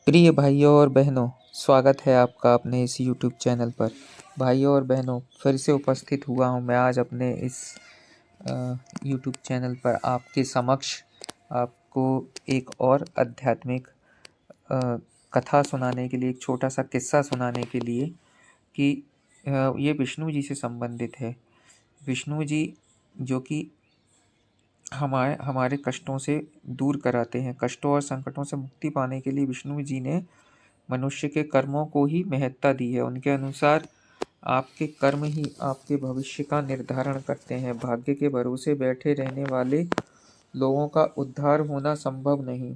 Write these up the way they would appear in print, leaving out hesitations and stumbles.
प्रिय भाइयों और बहनों, स्वागत है आपका अपने इस YouTube चैनल पर। भाइयों और बहनों, फिर से उपस्थित हुआ हूँ मैं आज अपने इस YouTube चैनल पर आपके समक्ष आपको एक और आध्यात्मिक कथा सुनाने के लिए, एक छोटा सा किस्सा सुनाने के लिए कि ये विष्णु जी से संबंधित है। विष्णु जी जो कि हमारे कष्टों से दूर कराते हैं। कष्टों और संकटों से मुक्ति पाने के लिए विष्णु जी ने मनुष्य के कर्मों को ही महत्ता दी है। उनके अनुसार आपके कर्म ही आपके भविष्य का निर्धारण करते हैं। भाग्य के भरोसे बैठे रहने वाले लोगों का उद्धार होना संभव नहीं।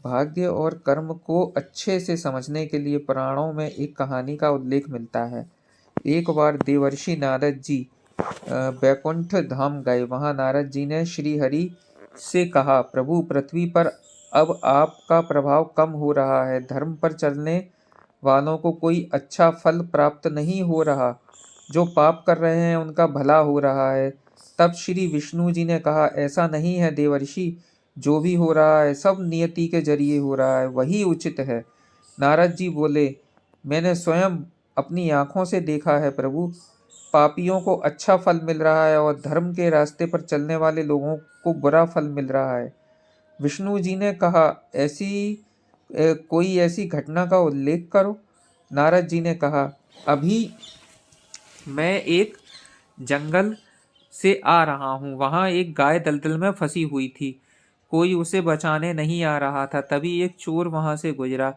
भाग्य और कर्म को अच्छे से समझने के लिए पुराणों में एक कहानी का उल्लेख मिलता है। एक बार देवर्षि नारद जी बैकुंठ धाम गए। वहां नारद जी ने श्री हरि से कहा, प्रभु, पृथ्वी पर अब आपका प्रभाव कम हो रहा है। धर्म पर चलने वालों को कोई अच्छा फल प्राप्त नहीं हो रहा। जो पाप कर रहे हैं उनका भला हो रहा है। तब श्री विष्णु जी ने कहा, ऐसा नहीं है देवर्षि, जो भी हो रहा है सब नियति के जरिए हो रहा है, वही उचित है। नारद जी बोले, मैंने स्वयं अपनी आंखों से देखा है प्रभु। पापियों को अच्छा फल मिल रहा है और धर्म के रास्ते पर चलने वाले लोगों को बुरा फल मिल रहा है। विष्णु जी ने कहा, कोई ऐसी घटना का उल्लेख करो। नारद जी ने कहा, अभी मैं एक जंगल से आ रहा हूँ। वहाँ एक गाय दलदल में फंसी हुई थी। कोई उसे बचाने नहीं आ रहा था। तभी एक चोर वहां से गुजरा।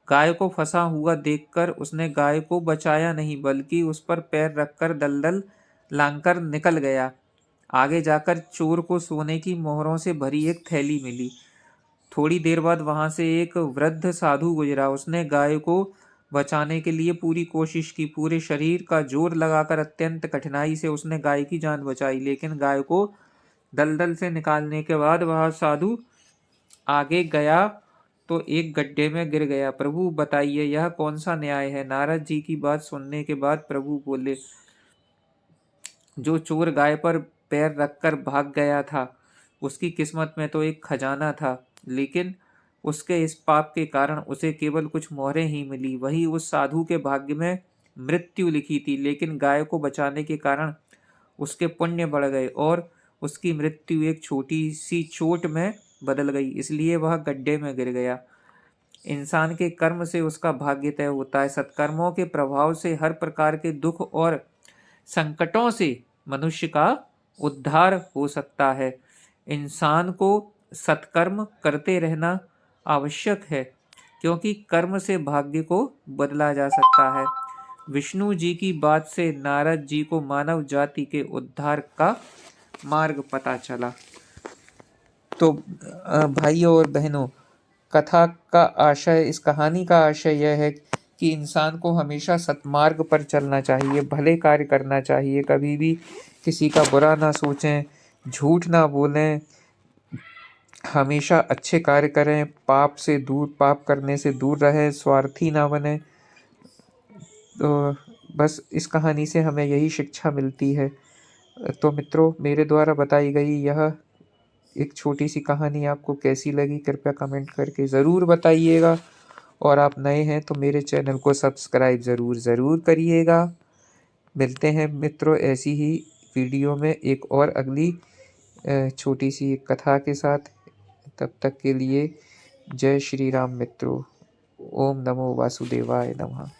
गाय को फंसा हुआ देखकर उसने गाय को बचाया नहीं, बल्कि उस पर पैर रखकर दलदल लांघकर निकल गया। आगे जाकर चोर को सोने की मोहरों से भरी एक थैली मिली। थोड़ी देर बाद वहां से एक वृद्ध साधु गुजरा। उसने गाय को बचाने के लिए पूरी कोशिश की। पूरे शरीर का जोर लगाकर अत्यंत कठिनाई से उसने गाय की जान बचाई, लेकिन गाय को दलदल से निकालने के बाद वह साधु आगे गया तो एक गड्ढे में गिर गया। प्रभु बताइए, यह कौन सा न्याय है? नारद जी की बात सुनने के बाद प्रभु बोले, जो चोर गाय पर पैर रखकर भाग गया था, उसकी किस्मत में तो एक खजाना था, लेकिन उसके इस पाप के कारण उसे केवल कुछ मोहरें ही मिली। वही उस साधु के भाग्य में मृत्यु लिखी थी, लेकिन गाय को बचाने के कारण उसके पुण्य बढ़ गए और उसकी मृत्यु एक छोटी सी चोट में बदल गई, इसलिए वह गड्ढे में गिर गया। इंसान के कर्म से उसका भाग्य तय होता है। सत्कर्मों के प्रभाव से हर प्रकार के दुख और संकटों से मनुष्य का उद्धार हो सकता है। इंसान को सत्कर्म करते रहना आवश्यक है, क्योंकि कर्म से भाग्य को बदला जा सकता है। विष्णु जी की बात से नारद जी को मानव जाति के उद्धार का मार्ग पता चला। तो भाइयों और बहनों, कथा का आशय, इस कहानी का आशय यह है कि इंसान को हमेशा सत्मार्ग पर चलना चाहिए, भले कार्य करना चाहिए, कभी भी किसी का बुरा ना सोचें, झूठ ना बोलें, हमेशा अच्छे कार्य करें, पाप करने से दूर रहें, स्वार्थी ना बने। तो बस इस कहानी से हमें यही शिक्षा मिलती है। तो मित्रों, मेरे द्वारा बताई गई यह एक छोटी सी कहानी आपको कैसी लगी, कृपया कमेंट करके ज़रूर बताइएगा। और आप नए हैं तो मेरे चैनल को सब्सक्राइब ज़रूर करिएगा। मिलते हैं मित्रों ऐसी ही वीडियो में एक और अगली छोटी सी कथा के साथ। तब तक के लिए जय श्री राम मित्रों। ओम नमो वासुदेवाय नमः।